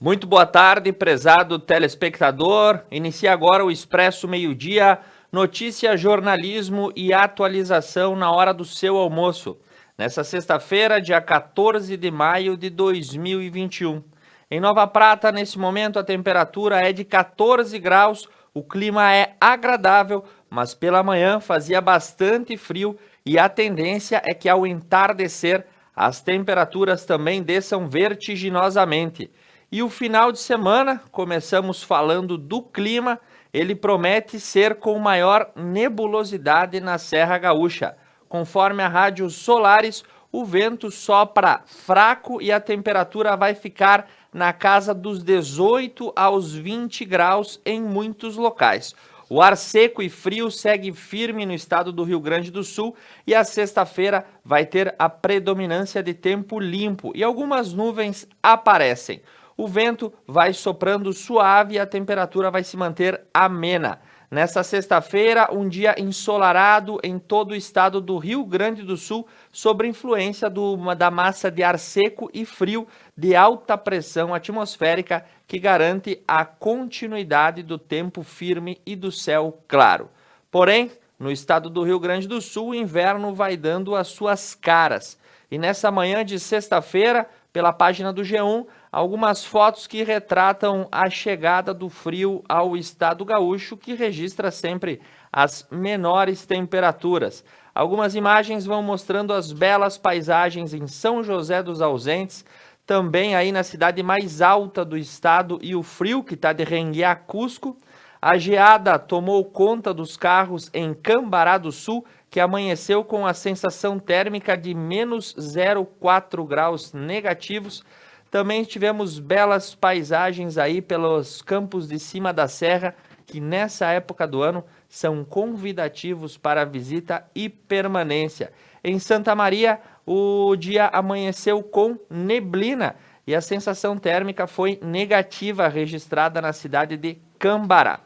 Muito boa tarde, prezado telespectador. Inicia agora o Expresso Meio-Dia, notícia, jornalismo e atualização na hora do seu almoço. Nessa sexta-feira, dia 14 de maio de 2021. Em Nova Prata, nesse momento, a temperatura é de 14 graus, o clima é agradável, mas pela manhã fazia bastante frio e a tendência é que ao entardecer as temperaturas também desçam vertiginosamente. E o final de semana, começamos falando do clima, ele promete ser com maior nebulosidade na Serra Gaúcha. Conforme a Rádio Solares, o vento sopra fraco e a temperatura vai ficar na casa dos 18 aos 20 graus em muitos locais. O ar seco e frio segue firme no estado do Rio Grande do Sul e a sexta-feira vai ter a predominância de tempo limpo e algumas nuvens aparecem. O vento vai soprando suave e a temperatura vai se manter amena. Nesta sexta-feira, um dia ensolarado em todo o estado do Rio Grande do Sul, sob influência da massa de ar seco e frio de alta pressão atmosférica que garante a continuidade do tempo firme e do céu claro. Porém, no estado do Rio Grande do Sul, o inverno vai dando as suas caras. E nessa manhã de sexta-feira, pela página do G1, algumas fotos que retratam a chegada do frio ao estado gaúcho, que registra sempre as menores temperaturas. Algumas imagens vão mostrando as belas paisagens em São José dos Ausentes, também aí na cidade mais alta do estado, e o frio que está de renguear Cusco. A geada tomou conta dos carros em Cambará do Sul, que amanheceu com a sensação térmica de menos 0,4 graus negativos. Também tivemos belas paisagens aí pelos campos de cima da serra, que nessa época do ano são convidativos para visita e permanência. Em Santa Maria, o dia amanheceu com neblina e a sensação térmica foi negativa registrada na cidade de Cambará.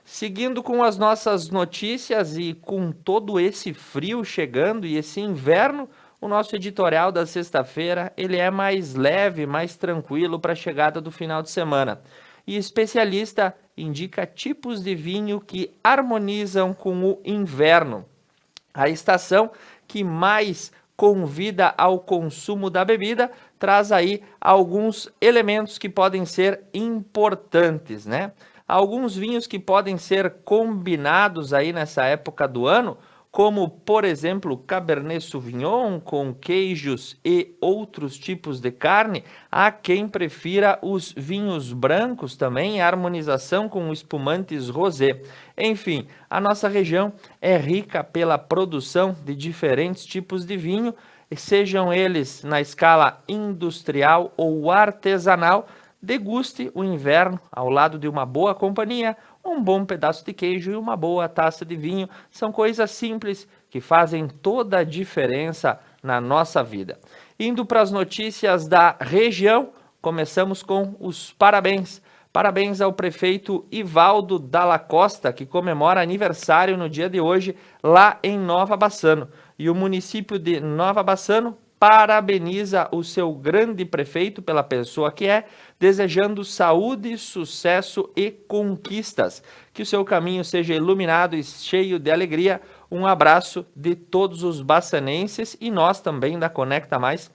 Seguindo com as nossas notícias e com todo esse frio chegando e esse inverno, o nosso editorial da sexta-feira ele é mais leve, mais tranquilo para a chegada do final de semana. E especialista indica tipos de vinho que harmonizam com o inverno. A estação que mais convida ao consumo da bebida traz aí alguns elementos que podem ser importantes, né? Alguns vinhos que podem ser combinados aí nessa época do ano, como, por exemplo, Cabernet Sauvignon com queijos e outros tipos de carne. Há quem prefira os vinhos brancos também, a harmonização com espumantes rosé. Enfim, a nossa região é rica pela produção de diferentes tipos de vinho, sejam eles na escala industrial ou artesanal. Deguste o inverno ao lado de uma boa companhia, um bom pedaço de queijo e uma boa taça de vinho. São coisas simples que fazem toda a diferença na nossa vida. Indo para as notícias da região, começamos com os parabéns. Parabéns ao prefeito Ivaldo Dalla Costa, que comemora aniversário no dia de hoje lá em Nova Bassano. E o município de Nova Bassano parabeniza o seu grande prefeito pela pessoa que é, desejando saúde, sucesso e conquistas. Que o seu caminho seja iluminado e cheio de alegria. Um abraço de todos os bassanenses e nós também da Conecta Mais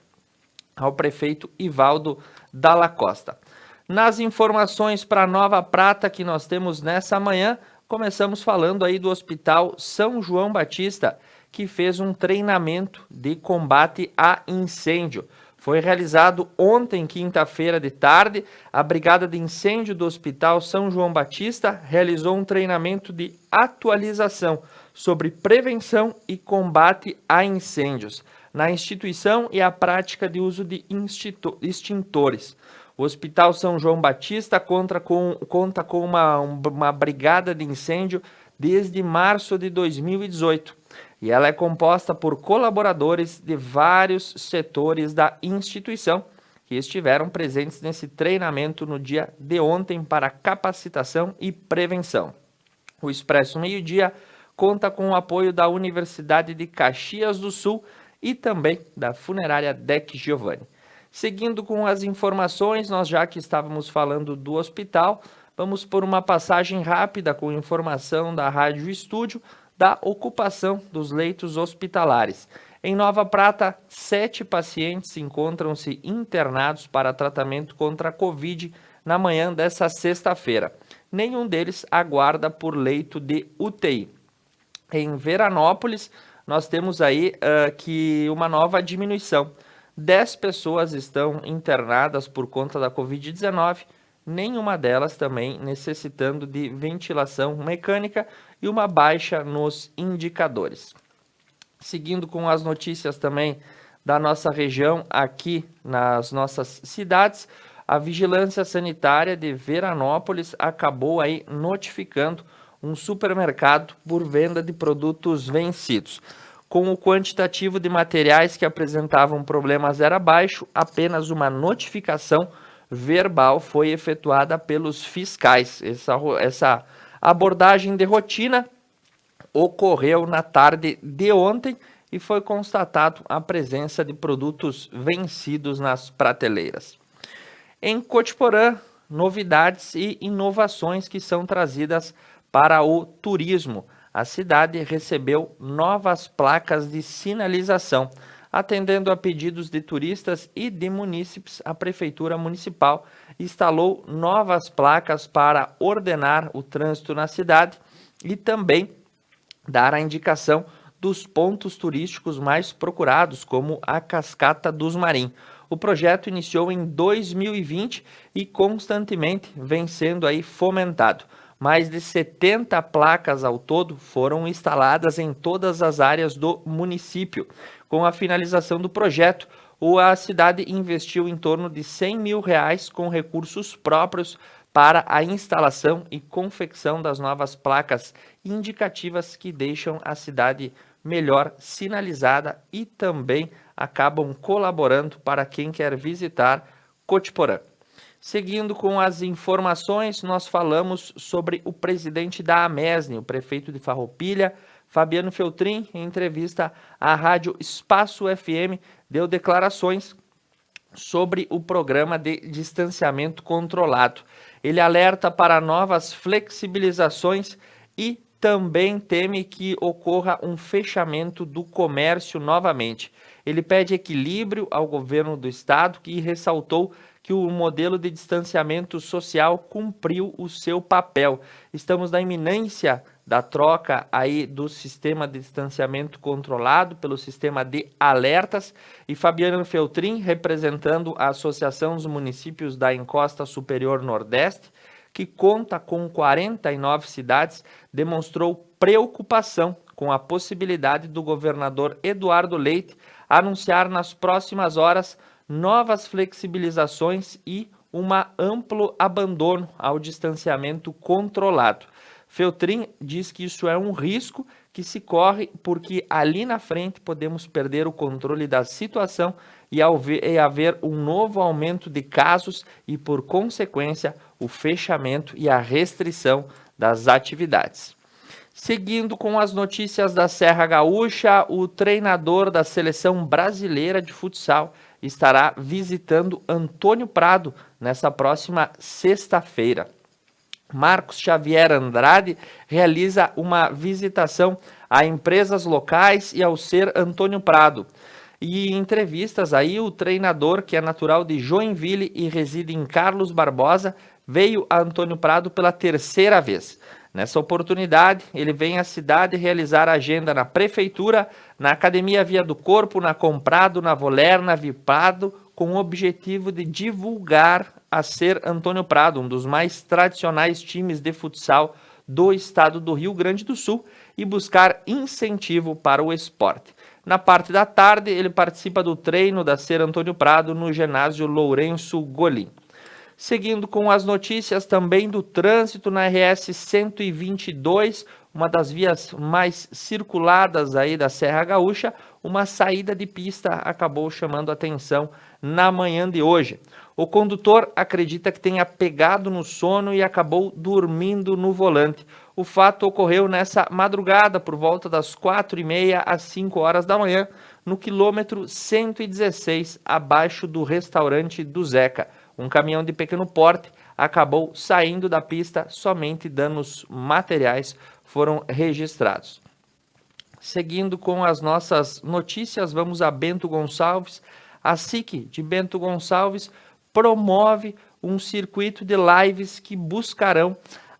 ao prefeito Ivaldo Dalla Costa. Nas informações para Nova Prata que nós temos nessa manhã, começamos falando aí do Hospital São João Batista, que fez um treinamento de combate a incêndio. Foi realizado ontem, quinta-feira de tarde. A Brigada de Incêndio do Hospital São João Batista realizou um treinamento de atualização sobre prevenção e combate a incêndios na instituição e a prática de uso de extintores. O Hospital São João Batista conta com uma brigada de incêndio desde março de 2018. E ela é composta por colaboradores de vários setores da instituição que estiveram presentes nesse treinamento no dia de ontem para capacitação e prevenção. O Expresso Meio-Dia conta com o apoio da Universidade de Caxias do Sul e também da funerária Dec Giovanni. Seguindo com as informações, nós já que estávamos falando do hospital, vamos por uma passagem rápida com informação da Rádio Estúdio da ocupação dos leitos hospitalares. Em Nova Prata, 7 pacientes encontram-se internados para tratamento contra a Covid na manhã dessa sexta-feira. Nenhum deles aguarda por leito de UTI. Em Veranópolis, nós temos aí que uma nova diminuição. 10 pessoas estão internadas por conta da Covid-19, nenhuma delas também necessitando de ventilação mecânica e uma baixa nos indicadores. Seguindo com as notícias também da nossa região aqui nas nossas cidades, a Vigilância Sanitária de Veranópolis acabou aí notificando um supermercado por venda de produtos vencidos. Com o quantitativo de materiais que apresentavam problemas era baixo, apenas uma notificação verbal foi efetuada pelos fiscais. Essa abordagem de rotina ocorreu na tarde de ontem e foi constatado a presença de produtos vencidos nas prateleiras. Em Cotiporã, novidades e inovações que são trazidas para o turismo. A cidade recebeu novas placas de sinalização. Atendendo a pedidos de turistas e de munícipes, a Prefeitura Municipal instalou novas placas para ordenar o trânsito na cidade e também dar a indicação dos pontos turísticos mais procurados, como a Cascata dos Marim. O projeto iniciou em 2020 e constantemente vem sendo aí fomentado. Mais de 70 placas ao todo foram instaladas em todas as áreas do município. Com a finalização do projeto, a cidade investiu em torno de R$100 mil com recursos próprios para a instalação e confecção das novas placas indicativas que deixam a cidade melhor sinalizada e também acabam colaborando para quem quer visitar Cotiporã. Seguindo com as informações, nós falamos sobre o presidente da Amesne, o prefeito de Farroupilha, Fabiano Feltrin, em entrevista à rádio Espaço FM, deu declarações sobre o programa de distanciamento controlado. Ele alerta para novas flexibilizações e também teme que ocorra um fechamento do comércio novamente. Ele pede equilíbrio ao governo do estado e ressaltou que o modelo de distanciamento social cumpriu o seu papel. Estamos na iminência da troca aí do sistema de distanciamento controlado pelo sistema de alertas e Fabiano Feltrin, representando a Associação dos Municípios da Encosta Superior Nordeste, que conta com 49 cidades, demonstrou preocupação com a possibilidade do governador Eduardo Leite anunciar nas próximas horas novas flexibilizações e um amplo abandono ao distanciamento controlado. Feltrin diz que isso é um risco que se corre porque ali na frente podemos perder o controle da situação e haver um novo aumento de casos e, por consequência, o fechamento e a restrição das atividades. Seguindo com as notícias da Serra Gaúcha, o treinador da Seleção Brasileira de Futsal estará visitando Antônio Prado nessa próxima sexta-feira. Marcos Xavier Andrade realiza uma visitação a empresas locais e ao Ser Antônio Prado. E em entrevistas aí, o treinador, que é natural de Joinville e reside em Carlos Barbosa, veio a Antônio Prado pela terceira vez. Nessa oportunidade, ele vem à cidade realizar agenda na Prefeitura, na Academia Via do Corpo, na Comprado, na Voler, na Vipado, com o objetivo de divulgar a Ser Antônio Prado, um dos mais tradicionais times de futsal do estado do Rio Grande do Sul, e buscar incentivo para o esporte. Na parte da tarde, ele participa do treino da Ser Antônio Prado no ginásio Lourenço Golim. Seguindo com as notícias também do trânsito na RS 122, uma das vias mais circuladas aí da Serra Gaúcha, uma saída de pista acabou chamando atenção na manhã de hoje. O condutor acredita que tenha pegado no sono e acabou dormindo no volante. O fato ocorreu nessa madrugada, por volta das 4h30 às 5 horas da manhã, no quilômetro 116, abaixo do restaurante do Zeca. Um caminhão de pequeno porte acabou saindo da pista, somente danos materiais foram registrados. Seguindo com as nossas notícias, vamos a Bento Gonçalves. A SIC de Bento Gonçalves promove um circuito de lives que buscarão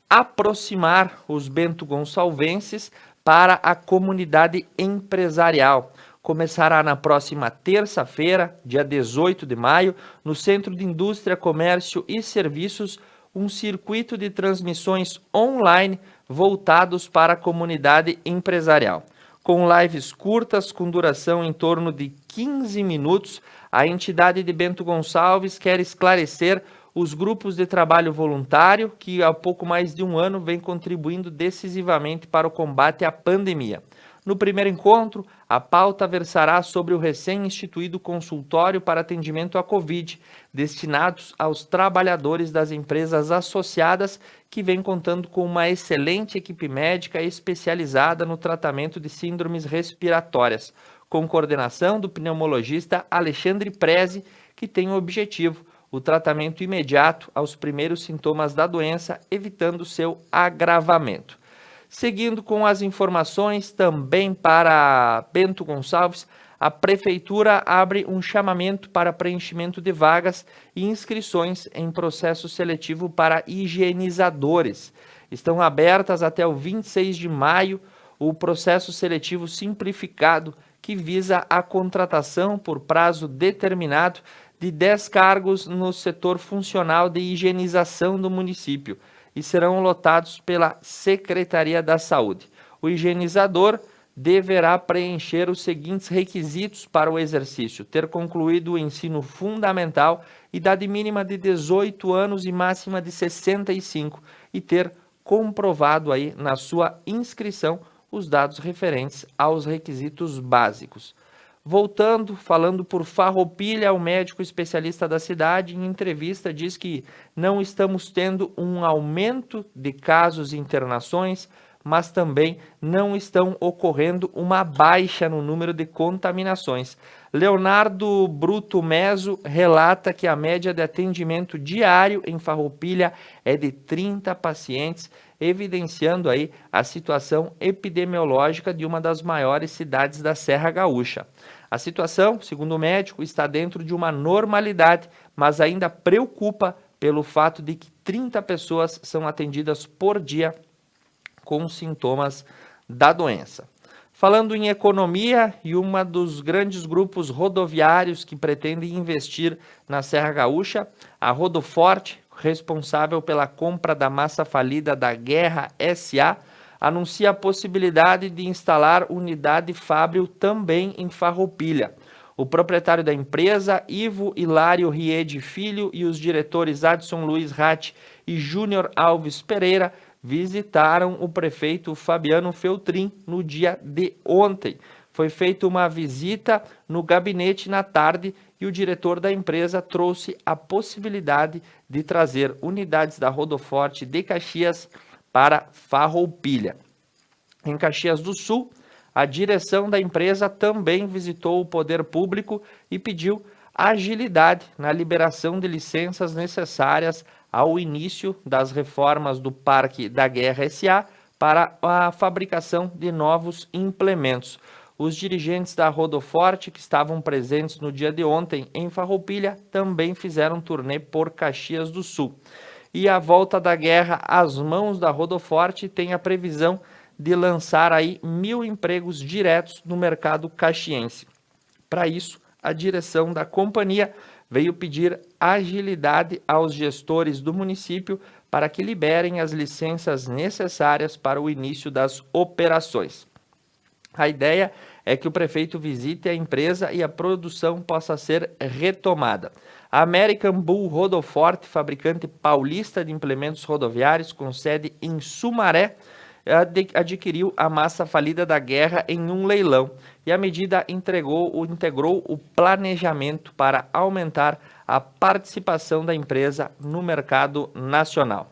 aproximar os Bento Gonçalvenses para a comunidade empresarial. Começará na próxima terça-feira, dia 18 de maio, no Centro de Indústria, Comércio e Serviços, um circuito de transmissões online voltados para a comunidade empresarial. Com lives curtas, com duração em torno de 15 minutos, a entidade de Bento Gonçalves quer esclarecer os grupos de trabalho voluntário que há pouco mais de um ano vem contribuindo decisivamente para o combate à pandemia. No primeiro encontro, a pauta versará sobre o recém-instituído consultório para atendimento à Covid, destinados aos trabalhadores das empresas associadas que vem contando com uma excelente equipe médica especializada no tratamento de síndromes respiratórias, com coordenação do pneumologista Alexandre Prezi, que tem o objetivo o tratamento imediato aos primeiros sintomas da doença, evitando seu agravamento. Seguindo com as informações, também para Bento Gonçalves, a Prefeitura abre um chamamento para preenchimento de vagas e inscrições em processo seletivo para higienizadores. Estão abertas até o 26 de maio o processo seletivo simplificado que visa a contratação por prazo determinado de 10 cargos no setor funcional de higienização do município e serão lotados pela Secretaria da Saúde. O higienizador deverá preencher os seguintes requisitos para o exercício: ter concluído o ensino fundamental, idade mínima de 18 anos e máxima de 65, e ter comprovado aí na sua inscrição os dados referentes aos requisitos básicos. Voltando, falando por Farroupilha, o médico especialista da cidade, em entrevista, diz que não estamos tendo um aumento de casos e internações, mas também não estão ocorrendo uma baixa no número de contaminações. Leonardo Bruto Meso relata que a média de atendimento diário em Farroupilha é de 30 pacientes, evidenciando aí a situação epidemiológica de uma das maiores cidades da Serra Gaúcha. A situação, segundo o médico, está dentro de uma normalidade, mas ainda preocupa pelo fato de que 30 pessoas são atendidas por dia com sintomas da doença. Falando em economia, e uma dos grandes grupos rodoviários que pretendem investir na Serra Gaúcha, a Rodoforte, responsável pela compra da massa falida da Guerra S.A., anuncia a possibilidade de instalar unidade Fábrio também em Farroupilha. O proprietário da empresa, Ivo Hilário Riede Filho, e os diretores Adson Luiz Ratti e Júnior Alves Pereira visitaram o prefeito Fabiano Feltrin no dia de ontem. Foi feita uma visita no gabinete na tarde e o diretor da empresa trouxe a possibilidade de trazer unidades da Rodoforte de Caxias para Farroupilha. Em Caxias do Sul, a direção da empresa também visitou o poder público e pediu agilidade na liberação de licenças necessárias ao início das reformas do Parque da Guerra S.A. para a fabricação de novos implementos. Os dirigentes da Rodoforte, que estavam presentes no dia de ontem em Farroupilha, também fizeram turnê por Caxias do Sul. E a volta da guerra às mãos da Rodoforte tem a previsão de lançar aí 1.000 empregos diretos no mercado caxiense. Para isso, a direção da companhia veio pedir agilidade aos gestores do município para que liberem as licenças necessárias para o início das operações. A ideia é que o prefeito visite a empresa e a produção possa ser retomada. A American Bull Rodoforte, fabricante paulista de implementos rodoviários com sede em Sumaré, adquiriu a massa falida da guerra em um leilão e a medida integrou o planejamento para aumentar a participação da empresa no mercado nacional.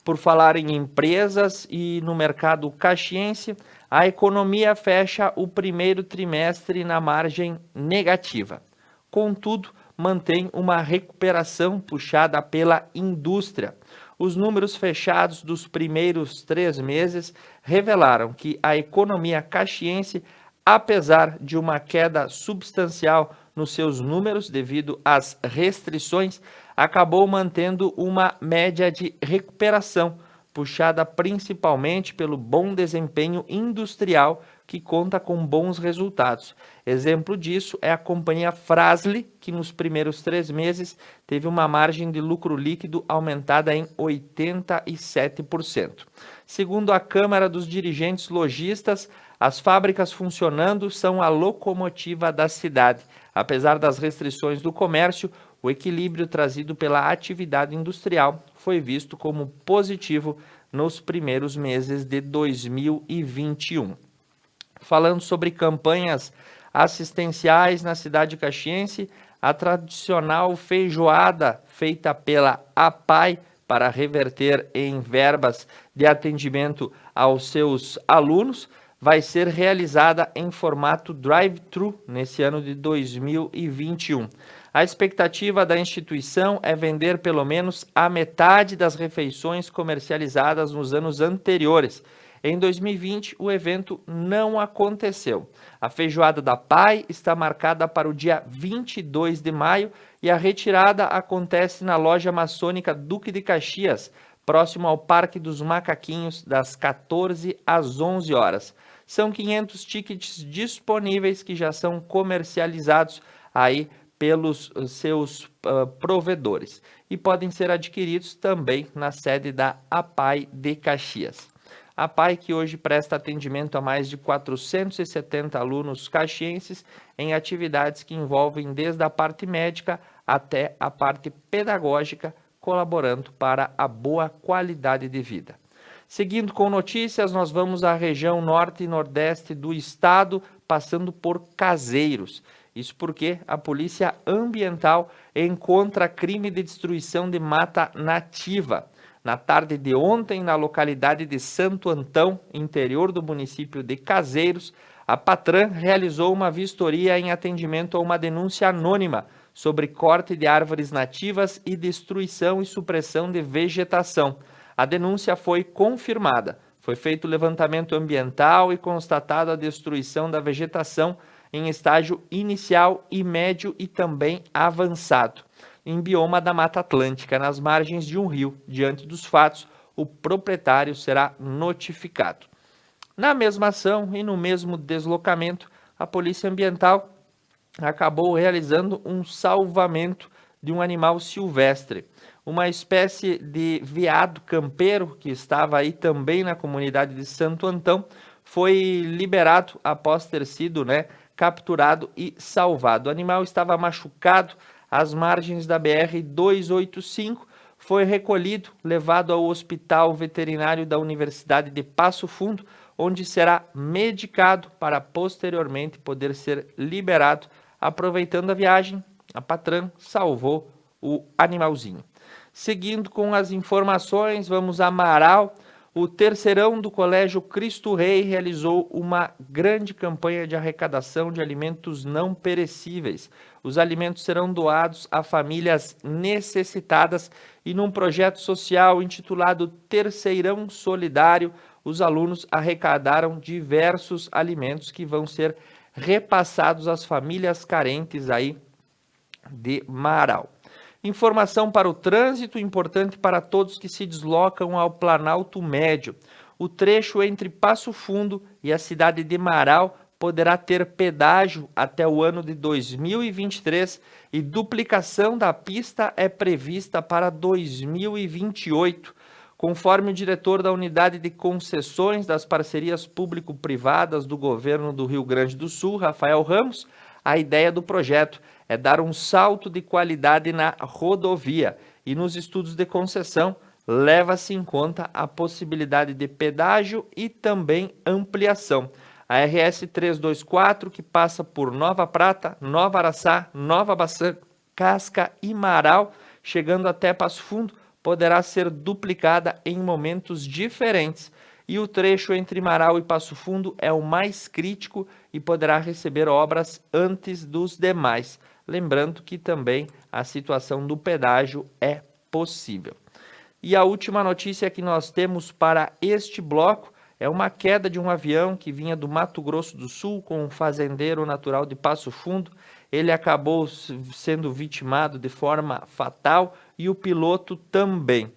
Por falar em empresas e no mercado caxiense, a economia fecha o primeiro trimestre na margem negativa. Contudo, mantém uma recuperação puxada pela indústria. Os números fechados dos primeiros 3 meses revelaram que a economia caxiense, apesar de uma queda substancial nos seus números devido às restrições, acabou mantendo uma média de recuperação, puxada principalmente pelo bom desempenho industrial, que conta com bons resultados. Exemplo disso é a companhia Fras-le, que nos primeiros 3 meses teve uma margem de lucro líquido aumentada em 87%. Segundo a Câmara dos Dirigentes Lojistas, as fábricas funcionando são a locomotiva da cidade. Apesar das restrições do comércio, o equilíbrio trazido pela atividade industrial foi visto como positivo nos primeiros meses de 2021. Falando sobre campanhas assistenciais na cidade caxiense, a tradicional feijoada feita pela APAI para reverter em verbas de atendimento aos seus alunos vai ser realizada em formato drive-thru nesse ano de 2021. A expectativa da instituição é vender pelo menos a metade das refeições comercializadas nos anos anteriores. Em 2020, o evento não aconteceu. A feijoada da PAI está marcada para o dia 22 de maio e a retirada acontece na loja maçônica Duque de Caxias, próximo ao Parque dos Macaquinhos, das 14 às 11 horas. São 500 tickets disponíveis que já são comercializados aí pelos seus provedores e podem ser adquiridos também na sede da APAI de Caxias. A APAI que hoje presta atendimento a mais de 470 alunos caxienses em atividades que envolvem desde a parte médica até a parte pedagógica, colaborando para a boa qualidade de vida. Seguindo com notícias, nós vamos à região norte e nordeste do estado, passando por Caseiros. Isso porque a Polícia Ambiental encontra crime de destruição de mata nativa. Na tarde de ontem, na localidade de Santo Antão, interior do município de Caseiros, a Patran realizou uma vistoria em atendimento a uma denúncia anônima sobre corte de árvores nativas e destruição e supressão de vegetação. A denúncia foi confirmada. Foi feito o levantamento ambiental e constatado a destruição da vegetação em estágio inicial e médio e também avançado, em bioma da Mata Atlântica, nas margens de um rio. Diante dos fatos, o proprietário será notificado. Na mesma ação e no mesmo deslocamento, a Polícia Ambiental acabou realizando um salvamento de um animal silvestre. Uma espécie de veado campeiro que estava aí também na comunidade de Santo Antão foi liberado após ter sido capturado e salvado. O animal estava machucado às margens da BR-285, foi recolhido, levado ao Hospital Veterinário da Universidade de Passo Fundo, onde será medicado para posteriormente poder ser liberado. Aproveitando a viagem, a Patran salvou o animalzinho. Seguindo com as informações, vamos a Marau. O terceirão do Colégio Cristo Rei realizou uma grande campanha de arrecadação de alimentos não perecíveis. Os alimentos serão doados a famílias necessitadas e num projeto social intitulado Terceirão Solidário, os alunos arrecadaram diversos alimentos que vão ser repassados às famílias carentes aí de Marau. Informação para o trânsito, importante para todos que se deslocam ao Planalto Médio. O trecho entre Passo Fundo e a cidade de Marau poderá ter pedágio até o ano de 2023 e duplicação da pista é prevista para 2028. Conforme o diretor da Unidade de Concessões das Parcerias Público-Privadas do Governo do Rio Grande do Sul, Rafael Ramos, a ideia do projeto é dar um salto de qualidade na rodovia e nos estudos de concessão leva-se em conta a possibilidade de pedágio e também ampliação. A RS 324, que passa por Nova Prata, Nova Araçá, Nova Baçã, Casca e Marau, chegando até Passo Fundo, poderá ser duplicada em momentos diferentes. E o trecho entre Marau e Passo Fundo é o mais crítico e poderá receber obras antes dos demais. Lembrando que também a situação do pedágio é possível. E a última notícia que nós temos para este bloco é uma queda de um avião que vinha do Mato Grosso do Sul com um fazendeiro natural de Passo Fundo. Ele acabou sendo vitimado de forma fatal e o piloto também.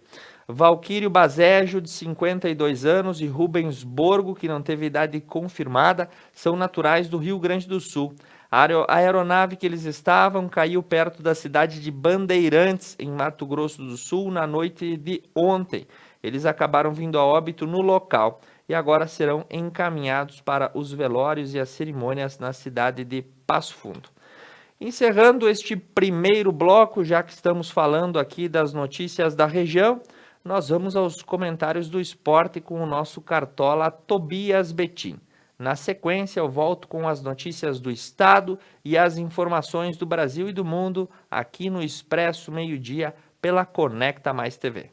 Valquírio Bazejo, de 52 anos, e Rubens Borgo, que não teve idade confirmada, são naturais do Rio Grande do Sul. A aeronave que eles estavam caiu perto da cidade de Bandeirantes, em Mato Grosso do Sul, na noite de ontem. Eles acabaram vindo a óbito no local e agora serão encaminhados para os velórios e as cerimônias na cidade de Passo Fundo. Encerrando este primeiro bloco, já que estamos falando aqui das notícias da região, nós vamos aos comentários do esporte com o nosso cartola Tobias Betim. Na sequência, eu volto com as notícias do estado e as informações do Brasil e do mundo aqui no Expresso Meio-Dia pela Conecta Mais TV.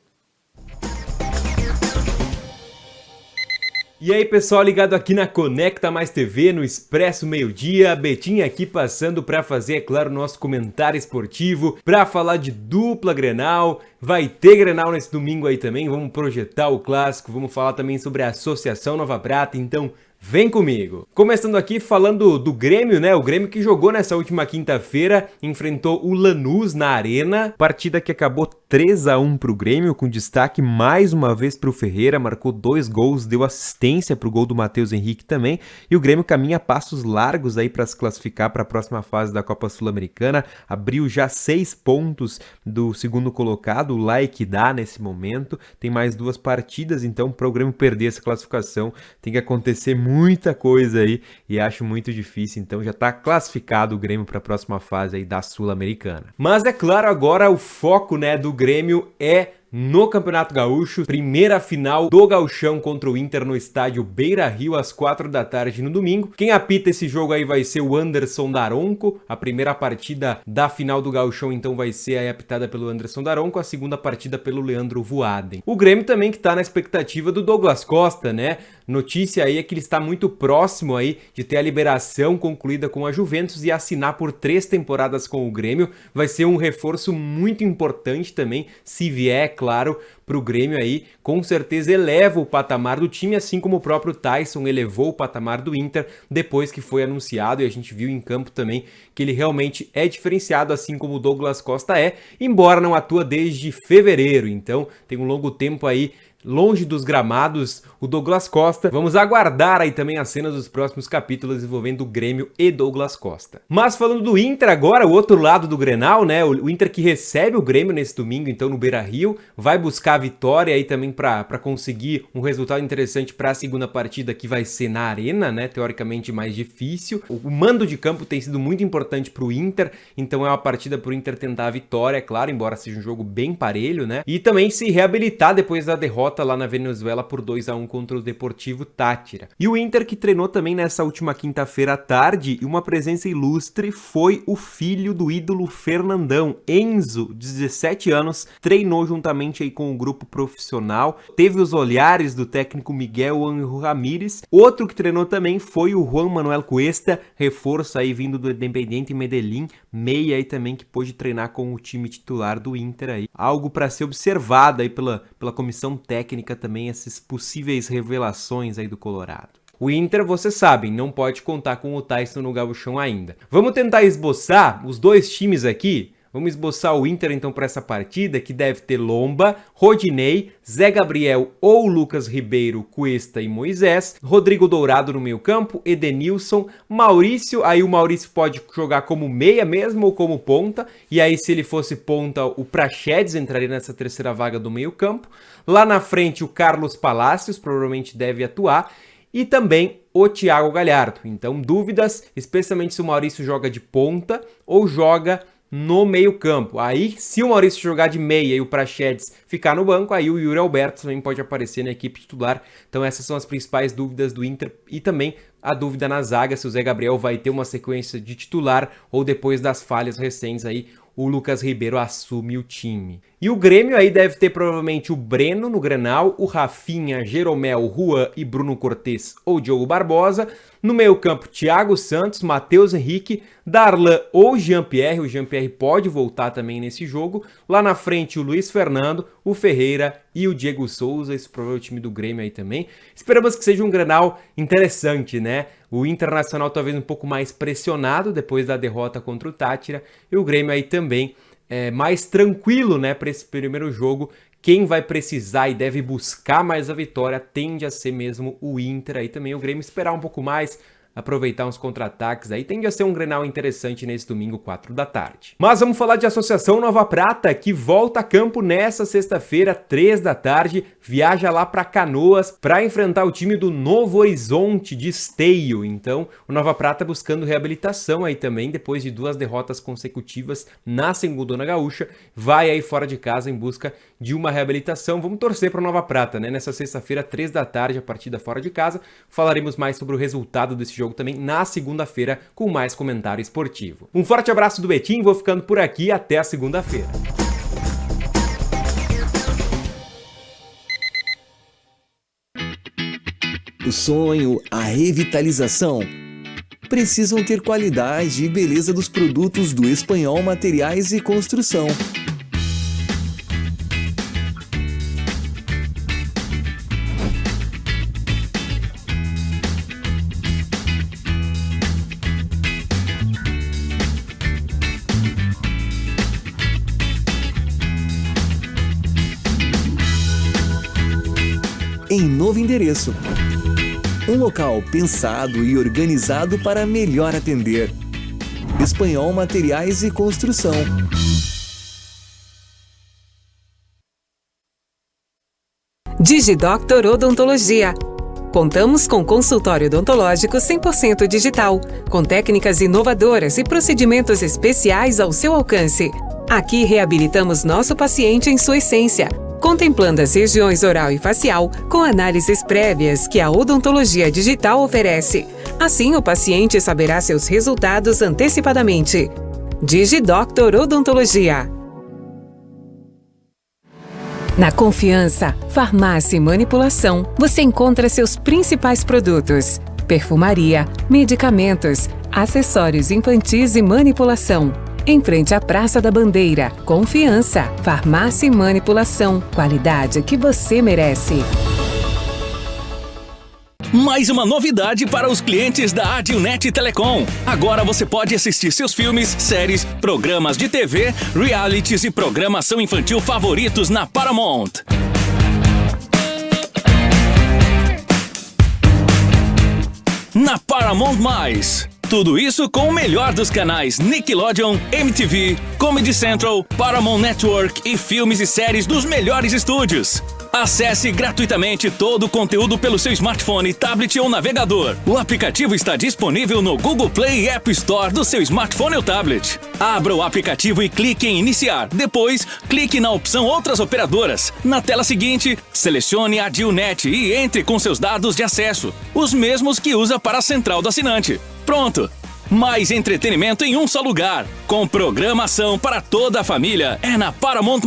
E aí pessoal, ligado aqui na Conecta Mais TV, no Expresso Meio-Dia, Betim aqui passando para fazer, é claro, nosso comentário esportivo, para falar de dupla Grenal. Vai ter Grenal nesse domingo aí também, vamos projetar o clássico, vamos falar também sobre a Associação Nova Prata, então vem comigo! Começando aqui falando do Grêmio, né? O Grêmio que jogou nessa última quinta-feira, enfrentou o Lanús na Arena. Partida que acabou 3-1 pro Grêmio, com destaque mais uma vez pro Ferreira. Marcou 2 gols, deu assistência pro gol do Matheus Henrique também. E o Grêmio caminha a passos largos aí para se classificar para a próxima fase da Copa Sul-Americana. Abriu já 6 pontos do segundo colocado, o like dá nesse momento. Tem mais 2 partidas, então para o Grêmio perder essa classificação tem que acontecer muita coisa aí e acho muito difícil, então já está classificado o Grêmio para a próxima fase aí da Sul-Americana. Mas é claro, agora o foco, né, do Grêmio é no Campeonato Gaúcho, primeira final do Gauchão contra o Inter no estádio Beira-Rio às 4 da tarde no domingo. Quem apita esse jogo aí vai ser o Anderson Daronco. A primeira partida da final do Gauchão então vai ser aí apitada pelo Anderson Daronco, a segunda partida pelo Leandro Voaden. O Grêmio também que tá na expectativa do Douglas Costa, né? Notícia aí é que ele está muito próximo aí de ter a liberação concluída com a Juventus e assinar por 3 temporadas com o Grêmio. Vai ser um reforço muito importante também, se vier, claro, para o Grêmio aí, com certeza eleva o patamar do time, assim como o próprio Tyson elevou o patamar do Inter depois que foi anunciado, e a gente viu em campo também que ele realmente é diferenciado, assim como o Douglas Costa é, embora não atua desde fevereiro, então tem um longo tempo aí longe dos gramados, o Douglas Costa. Vamos aguardar aí também as cenas dos próximos capítulos envolvendo o Grêmio e Douglas Costa. Mas falando do Inter agora, o outro lado do Grenal, né? O Inter que recebe o Grêmio nesse domingo, então no Beira-Rio, vai buscar a vitória aí também para conseguir um resultado interessante para a segunda partida que vai ser na Arena, né? Teoricamente mais difícil. O mando de campo tem sido muito importante para o Inter, então é uma partida para o Inter tentar a vitória, é claro, embora seja um jogo bem parelho, né? E também se reabilitar depois da derrota lá na Venezuela por 2-1 contra o Deportivo Táchira. E o Inter que treinou também nessa última quinta-feira à tarde, e uma presença ilustre foi o filho do ídolo Fernandão, Enzo, de 17 anos, treinou juntamente aí com o grupo profissional, teve os olhares do técnico Miguel Ángel Ramírez. Outro que treinou também foi o Juan Manuel Cuesta, reforço aí vindo do Independiente Medellín, meia aí também que pôde treinar com o time titular do Inter aí. Algo para ser observado aí pela comissão técnica também, essas possíveis revelações aí do Colorado. O Inter, vocês sabem, não pode contar com o Tyson no gauchão ainda. Vamos tentar esboçar os dois times aqui? Vamos esboçar o Inter então para essa partida, que deve ter Lomba, Rodinei, Zé Gabriel ou Lucas Ribeiro, Cuesta e Moisés, Rodrigo Dourado no meio campo, Edenilson, Maurício, aí o Maurício pode jogar como meia mesmo ou como ponta, e aí se ele fosse ponta o Praxedes entraria nessa terceira vaga do meio campo, lá na frente o Carlos Palacios provavelmente deve atuar, e também o Thiago Galhardo. Então dúvidas, especialmente se o Maurício joga de ponta ou joga no meio campo. Aí, se o Maurício jogar de meia e o Praxedes ficar no banco, aí o Yuri Alberto também pode aparecer na equipe titular. Então essas são as principais dúvidas do Inter e também a dúvida na zaga, se o Zé Gabriel vai ter uma sequência de titular ou depois das falhas recentes aí o Lucas Ribeiro assume o time. E o Grêmio aí deve ter provavelmente o Breno no Grenal, o Rafinha, Jeromel, Juan e Bruno Cortez ou Diogo Barbosa. No meio-campo, Thiago Santos, Matheus Henrique, Darlan ou Jean-Pierre. O Jean-Pierre pode voltar também nesse jogo. Lá na frente, o Luiz Fernando, o Ferreira e o Diego Souza. Esse provável time do Grêmio aí também. Esperamos que seja um Grenal interessante, né? O Internacional talvez um pouco mais pressionado depois da derrota contra o Táchira. E o Grêmio aí também mais tranquilo, né, para esse primeiro jogo. Quem vai precisar e deve buscar mais a vitória tende a ser mesmo o Inter. Aí também o Grêmio esperar um pouco mais, aproveitar uns contra-ataques. Aí tende a ser um Grenal interessante nesse domingo, 4 da tarde. Mas vamos falar de Associação Nova Prata, que volta a campo nessa sexta-feira, 3 da tarde. Viaja lá para Canoas para enfrentar o time do Novo Horizonte de Esteio. Então, o Nova Prata buscando reabilitação aí também, depois de 2 derrotas consecutivas na Segundona Gaúcha. Vai aí fora de casa em busca de uma reabilitação. Vamos torcer para o Nova Prata, né? Nessa sexta-feira, 3 da tarde, a partida fora de casa. Falaremos mais sobre o resultado desse jogo também na segunda-feira com mais comentário esportivo. Um forte abraço do Betim, vou ficando por aqui até a segunda-feira. O sonho, a revitalização precisam ter qualidade e beleza dos produtos do Espanhol Materiais e Construção. Em novo endereço. Um local pensado e organizado para melhor atender. Espanhol Materiais e Construção. DigiDoctor Odontologia. Contamos com consultório odontológico 100% digital, com técnicas inovadoras e procedimentos especiais ao seu alcance. Aqui reabilitamos nosso paciente em sua essência, contemplando as regiões oral e facial com análises prévias que a odontologia digital oferece. Assim, o paciente saberá seus resultados antecipadamente. DigiDoctor Odontologia. Na Confiança, Farmácia e Manipulação, você encontra seus principais produtos: perfumaria, medicamentos, acessórios infantis e manipulação. Em frente à Praça da Bandeira, Confiança, Farmácia e Manipulação, qualidade que você merece. Mais uma novidade para os clientes da Adilnet Telecom. Agora você pode assistir seus filmes, séries, programas de TV, realities e programação infantil favoritos na Paramount. Na Paramount+. Tudo isso com o melhor dos canais Nickelodeon, MTV, Comedy Central, Paramount Network e filmes e séries dos melhores estúdios. Acesse gratuitamente todo o conteúdo pelo seu smartphone, tablet ou navegador. O aplicativo está disponível no Google Play e App Store do seu smartphone ou tablet. Abra o aplicativo e clique em Iniciar. Depois, clique na opção Outras Operadoras. Na tela seguinte, selecione a Adilnet e entre com seus dados de acesso, os mesmos que usa para a central do assinante. Pronto! Mais entretenimento em um só lugar. Com programação para toda a família. É na Paramount+.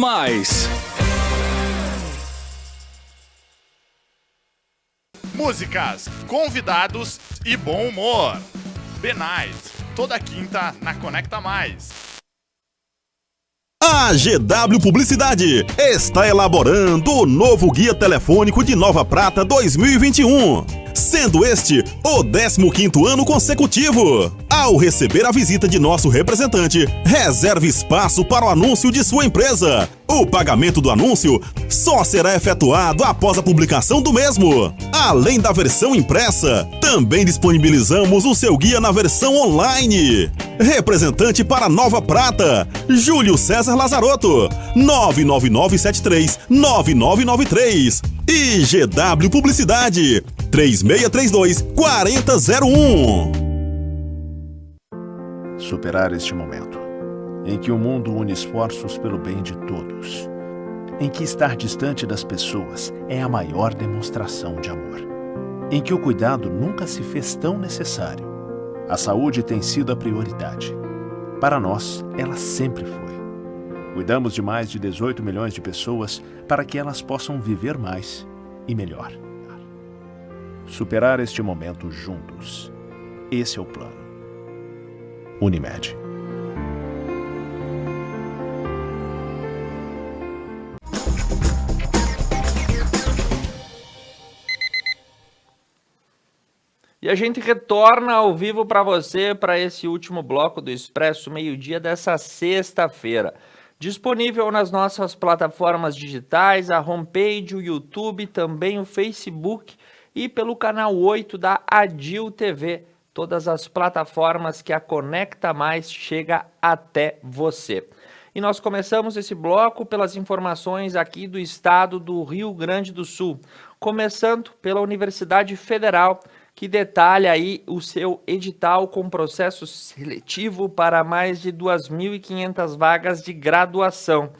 Músicas, convidados e bom humor. B-Night, toda quinta na Conecta Mais. A GW Publicidade está elaborando o novo Guia Telefônico de Nova Prata 2021, sendo este o 15º ano consecutivo. Ao receber a visita de nosso representante, reserve espaço para o anúncio de sua empresa. O pagamento do anúncio só será efetuado após a publicação do mesmo. Além da versão impressa, também disponibilizamos o seu guia na versão online. Representante para Nova Prata, Júlio César Lazarotto, 99973-9993. E GW Publicidade, 3632-4001. Superar este momento, em que o mundo une esforços pelo bem de todos, em que estar distante das pessoas é a maior demonstração de amor, em que o cuidado nunca se fez tão necessário. A saúde tem sido a prioridade. Para nós, ela sempre foi. Cuidamos de mais de 18 milhões de pessoas para que elas possam viver mais e melhor. Superar este momento juntos. Esse é o plano. Unimed. E a gente retorna ao vivo para você para esse último bloco do Expresso Meio-Dia dessa sexta-feira. Disponível nas nossas plataformas digitais, a homepage, o YouTube, também o Facebook e pelo canal 8 da Adil TV. Todas as plataformas que a Conecta Mais chega até você. E nós começamos esse bloco pelas informações aqui do estado do Rio Grande do Sul. Começando pela Universidade Federal, que detalha aí o seu edital com processo seletivo para mais de 2.500 vagas de graduação.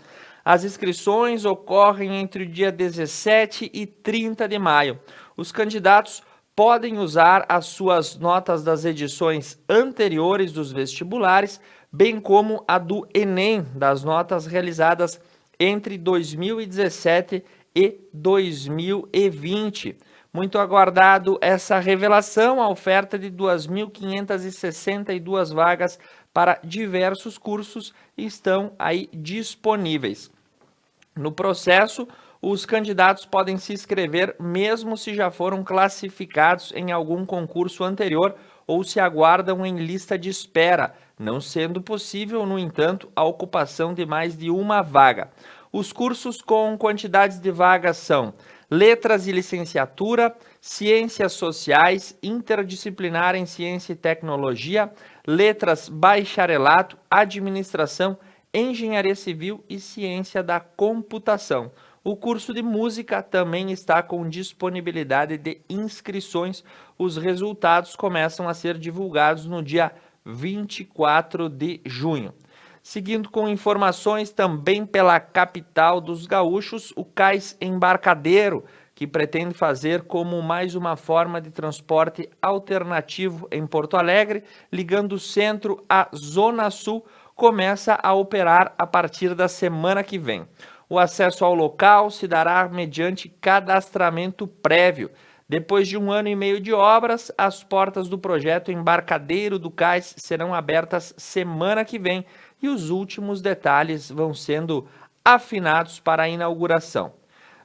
As inscrições ocorrem entre o dia 17 e 30 de maio. Os candidatos podem usar as suas notas das edições anteriores dos vestibulares, bem como a do Enem, das notas realizadas entre 2017 e 2020. Muito aguardado essa revelação, a oferta de 2.562 vagas para diversos cursos estão aí disponíveis. No processo, os candidatos podem se inscrever mesmo se já foram classificados em algum concurso anterior ou se aguardam em lista de espera, não sendo possível, no entanto, a ocupação de mais de uma vaga. Os cursos com quantidades de vagas são Letras e Licenciatura, Ciências Sociais, Interdisciplinar em Ciência e Tecnologia, Letras Bacharelato, Administração, Engenharia Civil e Ciência da Computação. O curso de Música também está com disponibilidade de inscrições. Os resultados começam a ser divulgados no dia 24 de junho. Seguindo com informações também pela capital dos gaúchos, o Cais Embarcadeiro, que pretende fazer como mais uma forma de transporte alternativo em Porto Alegre, ligando o centro à Zona Sul, começa a operar a partir da semana que vem. O acesso ao local se dará mediante cadastramento prévio. Depois de 1 ano e meio de obras, as portas do projeto Embarcadeiro do Cais serão abertas semana que vem e os últimos detalhes vão sendo afinados para a inauguração.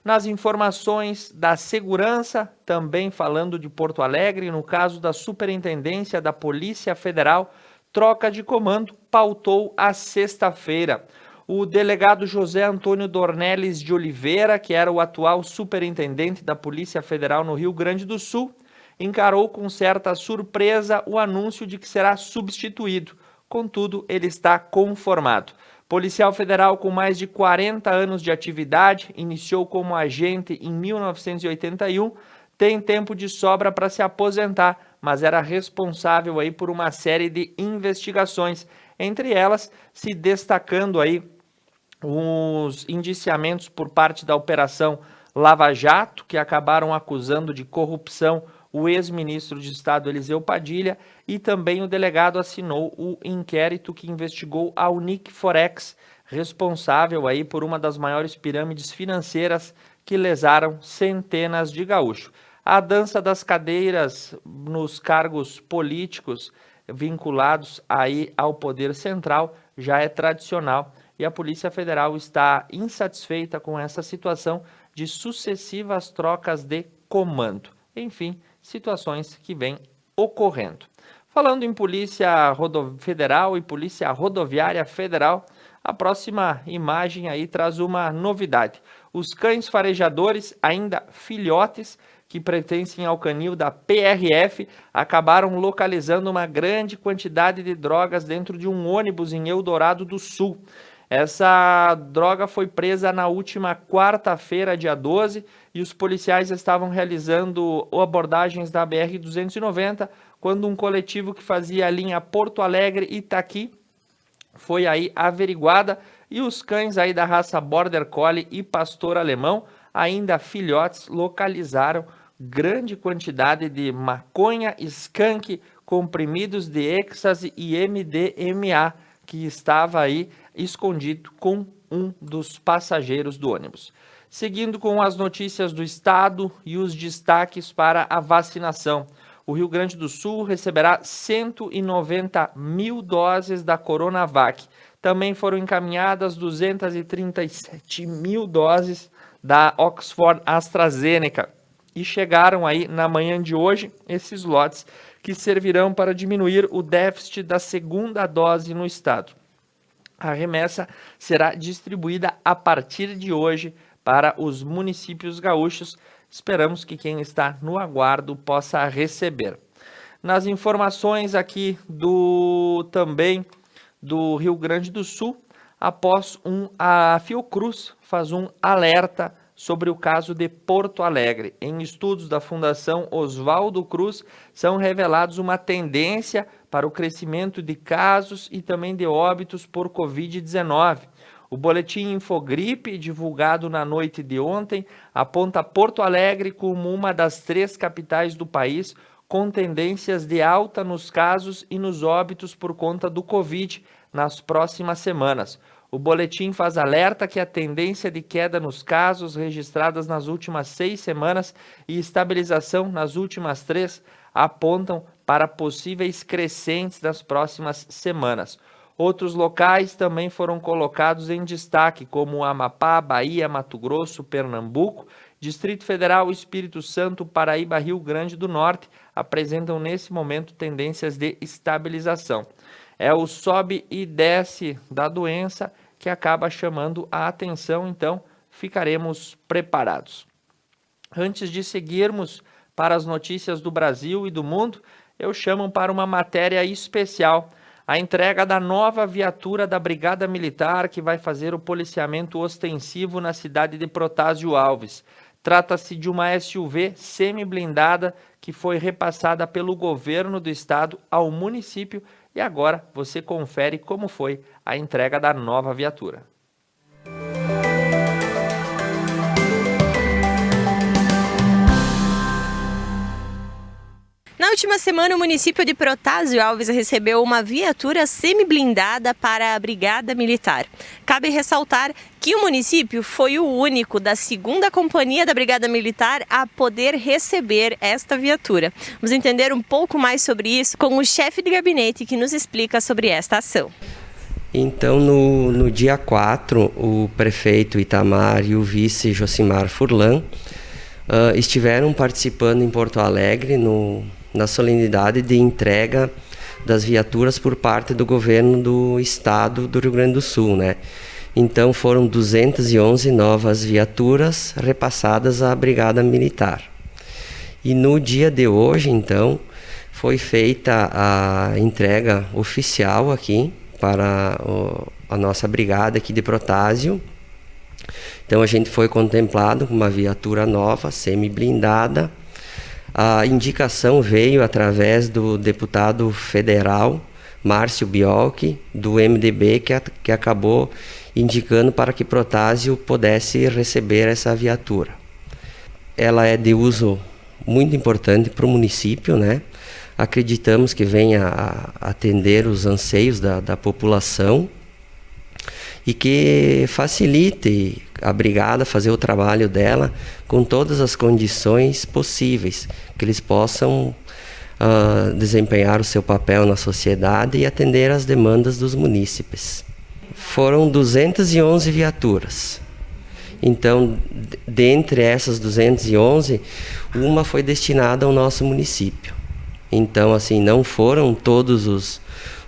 Nas informações da segurança, também falando de Porto Alegre, no caso da Superintendência da Polícia Federal, troca de comando pautou a sexta-feira. O delegado José Antônio Dornelles de Oliveira, que era o atual superintendente da Polícia Federal no Rio Grande do Sul, encarou com certa surpresa o anúncio de que será substituído. Contudo, ele está conformado. Policial federal com mais de 40 anos de atividade, iniciou como agente em 1981, tem tempo de sobra para se aposentar, mas era responsável aí por uma série de investigações, entre elas se destacando aí os indiciamentos por parte da Operação Lava Jato, que acabaram acusando de corrupção o ex-ministro de Estado Eliseu Padilha, e também o delegado assinou o inquérito que investigou a Unic Forex, responsável aí por uma das maiores pirâmides financeiras que lesaram centenas de gaúchos. A dança das cadeiras nos cargos políticos vinculados aí ao poder central já é tradicional e a Polícia Federal está insatisfeita com essa situação de sucessivas trocas de comando. Enfim, situações que vêm ocorrendo. Falando em Polícia Federal e Polícia Rodoviária Federal, a próxima imagem aí traz uma novidade. Os cães farejadores, ainda filhotes, que pertencem ao canil da PRF, acabaram localizando uma grande quantidade de drogas dentro de um ônibus em Eldorado do Sul. Essa droga foi presa na última quarta-feira, dia 12, e os policiais estavam realizando abordagens da BR-290, quando um coletivo que fazia a linha Porto Alegre-Itaqui foi aí averiguada, e os cães aí da raça Border Collie e Pastor Alemão, ainda filhotes, localizaram grande quantidade de maconha, skunk, comprimidos de êxtase e MDMA, que estava aí escondido com um dos passageiros do ônibus. Seguindo com as notícias do estado e os destaques para a vacinação. O Rio Grande do Sul receberá 190 mil doses da Coronavac. Também foram encaminhadas 237 mil doses da Oxford AstraZeneca. E chegaram aí na manhã de hoje esses lotes que servirão para diminuir o déficit da segunda dose no estado. A remessa será distribuída a partir de hoje para os municípios gaúchos. Esperamos que quem está no aguardo possa receber. Nas informações aqui também do Rio Grande do Sul, a Fiocruz faz um alerta sobre o caso de Porto Alegre. Em estudos da Fundação Oswaldo Cruz, são revelados uma tendência para o crescimento de casos e também de óbitos por Covid-19. O boletim Infogripe, divulgado na noite de ontem, aponta Porto Alegre como uma das 3 capitais do país com tendências de alta nos casos e nos óbitos por conta do Covid nas próximas semanas. O boletim faz alerta que a tendência de queda nos casos registradas nas últimas 6 semanas e estabilização nas últimas 3 apontam para possíveis crescentes nas próximas semanas. Outros locais também foram colocados em destaque, como Amapá, Bahia, Mato Grosso, Pernambuco, Distrito Federal, Espírito Santo, Paraíba, Rio Grande do Norte, apresentam nesse momento tendências de estabilização. É o sobe e desce da doença que acaba chamando a atenção, então ficaremos preparados. Antes de seguirmos para as notícias do Brasil e do mundo, eu chamo para uma matéria especial, a entrega da nova viatura da Brigada Militar que vai fazer o policiamento ostensivo na cidade de Protásio Alves. Trata-se de uma SUV semi-blindada que foi repassada pelo governo do estado ao município e agora você confere como foi a entrega da nova viatura. Na última semana, o município de Protásio Alves recebeu uma viatura semi-blindada para a Brigada Militar. Cabe ressaltar que o município foi o único da 2ª Companhia da Brigada Militar a poder receber esta viatura. Vamos entender um pouco mais sobre isso com o chefe de gabinete que nos explica sobre esta ação. Então, no dia 4, o prefeito Itamar e o vice Josimar Furlan estiveram participando em Porto Alegre na solenidade de entrega das viaturas por parte do governo do estado do Rio Grande do Sul, né? Então foram 211 novas viaturas repassadas à Brigada Militar. E no dia de hoje, então, foi feita a entrega oficial aqui para a nossa brigada aqui de Protásio. Então a gente foi contemplado com uma viatura nova, semi-blindada. A indicação veio através do deputado federal Márcio Biolchi, do MDB, que acabou indicando para que Protásio pudesse receber essa viatura. Ela é de uso muito importante para o município, né? Acreditamos que venha a atender os anseios da população e que facilite a brigada fazer o trabalho dela com todas as condições possíveis, que eles possam desempenhar o seu papel na sociedade e atender às demandas dos munícipes. Foram 211 viaturas. Então, dentre essas 211, uma foi destinada ao nosso município. Então, assim, não foram todos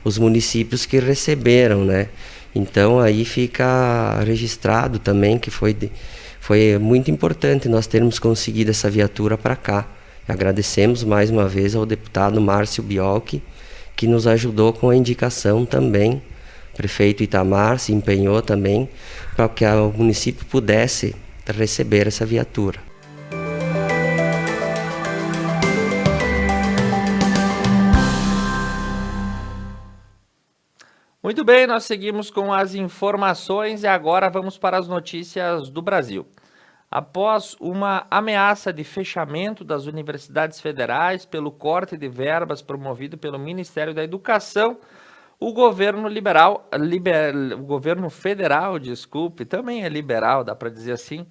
os municípios que receberam, né? Então aí fica registrado também que foi muito importante nós termos conseguido essa viatura para cá. Agradecemos mais uma vez ao deputado Márcio Biolchi, que nos ajudou com a indicação também. O prefeito Itamar se empenhou também para que o município pudesse receber essa viatura. Muito bem, nós seguimos com as informações e agora vamos para as notícias do Brasil. Após uma ameaça de fechamento das universidades federais pelo corte de verbas promovido pelo Ministério da Educação, O governo o governo federal, também é liberal, dá para dizer assim,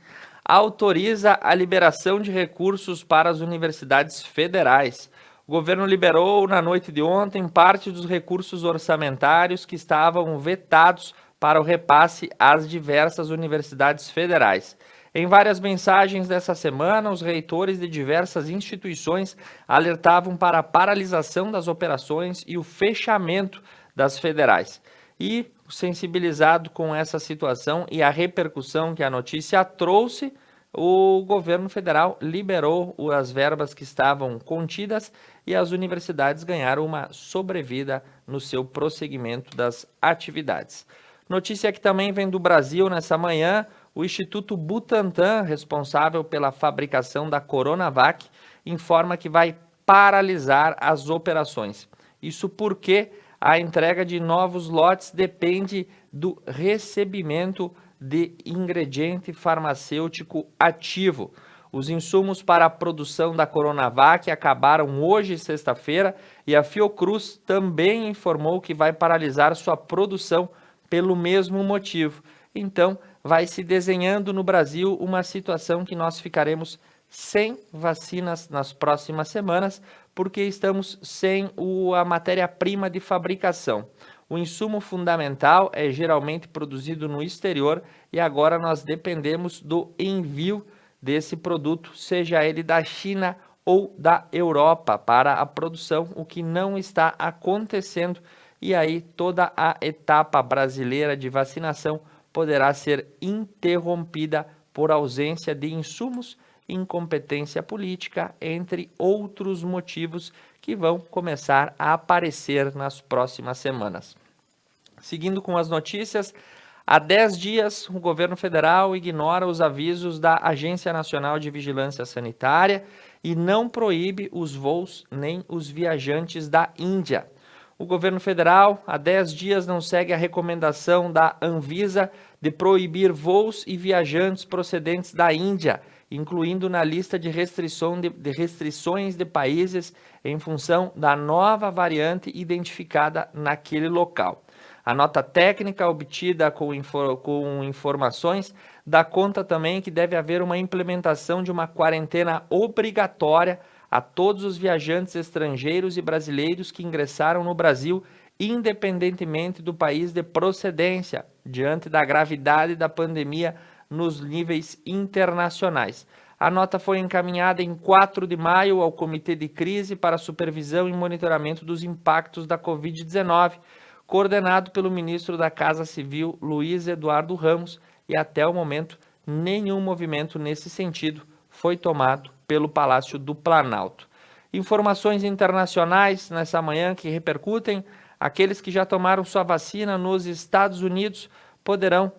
autoriza a liberação de recursos para as universidades federais. O governo liberou na noite de ontem parte dos recursos orçamentários que estavam vetados para o repasse às diversas universidades federais. Em várias mensagens dessa semana, os reitores de diversas instituições alertavam para a paralisação das operações e o fechamento das federais. E, sensibilizado com essa situação e a repercussão que a notícia trouxe, o governo federal liberou as verbas que estavam contidas e as universidades ganharam uma sobrevida no seu prosseguimento das atividades. Notícia que também vem do Brasil nessa manhã: o Instituto Butantan, responsável pela fabricação da Coronavac, informa que vai paralisar as operações. Isso porque a entrega de novos lotes depende do recebimento de ingrediente farmacêutico ativo. Os insumos para a produção da Coronavac acabaram hoje, sexta-feira, e a Fiocruz também informou que vai paralisar sua produção pelo mesmo motivo. Então, vai se desenhando no Brasil uma situação que nós ficaremos sem vacinas nas próximas semanas, porque estamos sem a matéria-prima de fabricação. O insumo fundamental é geralmente produzido no exterior e agora nós dependemos do envio desse produto, seja ele da China ou da Europa, para a produção, o que não está acontecendo. E aí toda a etapa brasileira de vacinação poderá ser interrompida por ausência de insumos, incompetência política, entre outros motivos que vão começar a aparecer nas próximas semanas. Seguindo com as notícias, há 10 dias o governo federal ignora os avisos da Agência Nacional de Vigilância Sanitária e não proíbe os voos nem os viajantes da Índia. O governo federal, há 10 dias, não segue a recomendação da Anvisa de proibir voos e viajantes procedentes da Índia, incluindo na lista de restrições de países em função da nova variante identificada naquele local. A nota técnica obtida com informações dá conta também que deve haver uma implementação de uma quarentena obrigatória a todos os viajantes estrangeiros e brasileiros que ingressaram no Brasil, independentemente do país de procedência, diante da gravidade da pandemia nos níveis internacionais. A nota foi encaminhada em 4 de maio ao Comitê de Crise para Supervisão e Monitoramento dos Impactos da Covid-19, coordenado pelo ministro da Casa Civil, Luiz Eduardo Ramos, e até o momento nenhum movimento nesse sentido foi tomado pelo Palácio do Planalto. Informações internacionais nessa manhã que repercutem: aqueles que já tomaram sua vacina nos Estados Unidos poderão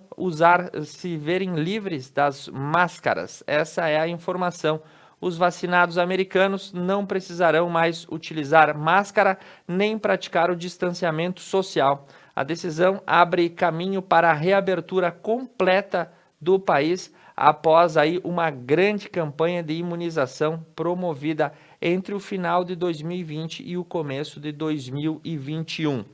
se verem livres das máscaras. Essa é a informação. Os vacinados americanos não precisarão mais utilizar máscara nem praticar o distanciamento social. A decisão abre caminho para a reabertura completa do país após aí uma grande campanha de imunização promovida entre o final de 2020 e o começo de 2021.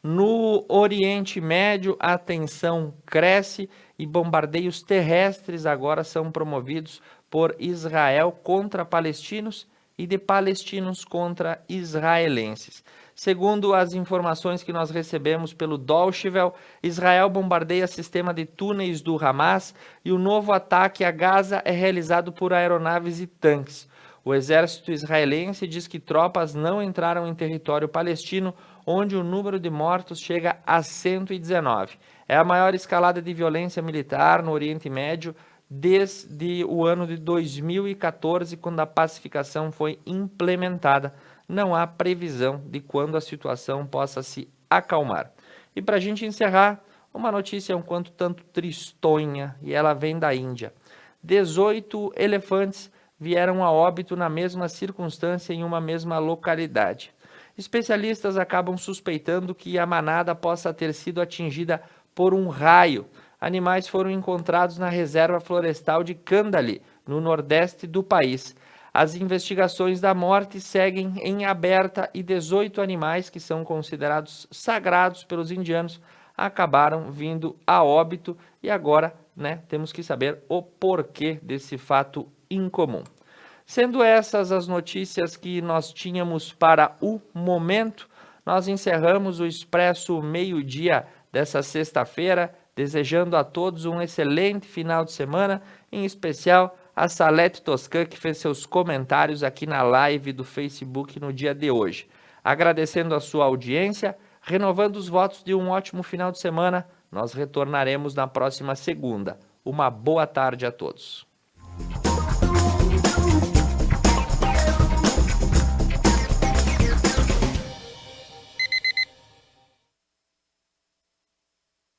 No Oriente Médio, a tensão cresce e bombardeios terrestres agora são promovidos por Israel contra palestinos e de palestinos contra israelenses. Segundo as informações que nós recebemos pelo Deutsche Welle, Israel bombardeia sistema de túneis do Hamas e o novo ataque a Gaza é realizado por aeronaves e tanques. O exército israelense diz que tropas não entraram em território palestino, onde o número de mortos chega a 119. É a maior escalada de violência militar no Oriente Médio desde o ano de 2014, quando a pacificação foi implementada. Não há previsão de quando a situação possa se acalmar. E para a gente encerrar, uma notícia um quanto tanto tristonha, e ela vem da Índia. 18 elefantes vieram a óbito na mesma circunstância em uma mesma localidade. Especialistas acabam suspeitando que a manada possa ter sido atingida por um raio. Animais foram encontrados na reserva florestal de Kandali, no nordeste do país. As investigações da morte seguem em aberta e 18 animais que são considerados sagrados pelos indianos acabaram vindo a óbito e agora, temos que saber o porquê desse fato incomum. Sendo essas as notícias que nós tínhamos para o momento, nós encerramos o Expresso Meio-Dia dessa sexta-feira, desejando a todos um excelente final de semana, em especial a Salete Toscan, que fez seus comentários aqui na live do Facebook no dia de hoje. Agradecendo a sua audiência, renovando os votos de um ótimo final de semana, nós retornaremos na próxima segunda. Uma boa tarde a todos.